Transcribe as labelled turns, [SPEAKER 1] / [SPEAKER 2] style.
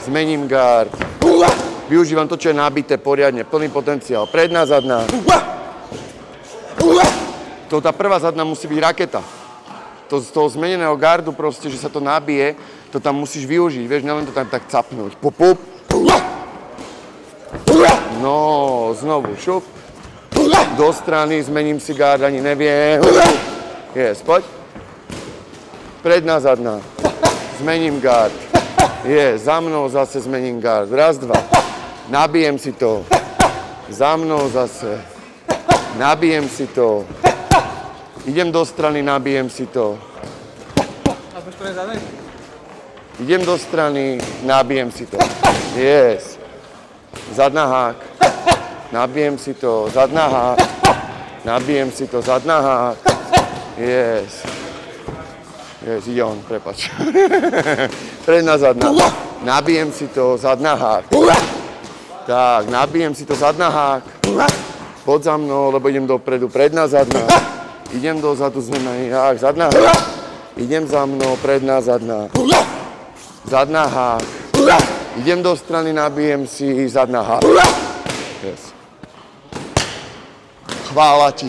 [SPEAKER 1] Zmením gard. Využívam to, čo je nabité poriadne, plný potenciál. Predná, zadná. To tá prvá zadná musí byť raketa. To z toho zmeneného gardu proste, že sa to nabije, to tam musíš využiť, vieš, nelen to tam tak capnúť. Pup, pup. No, znovu, šup. Do strany, zmením si gard, ani neviem. Yes, poď. Predná, zadná. Zmením gard. Za mnou zase zmením gard. Raz, dva. Nabijem si to. Za mnou zase. Nabijem si to. Idem do strany, nabijem si to. Idem do strany, nabijem si to. Yes. Zadná hák. Nabijem si to. Zadná hák. Nabijem si to. Zadná hák. Yes. Yes, ide on, prepáč. Predná, zadná. Nabijem si to. Zadná hák. Tak, nabijem si to. Zadná hák. Poď za mnou, lebo idem dopredu. Predná, zadná. Idem dozadu, zmenej hák. Zadná hák. Idem za mnou. Predná, zadná. Zadná hák. Idem do strany, nabijem si. Zadná hák. Yes. Chvála ti.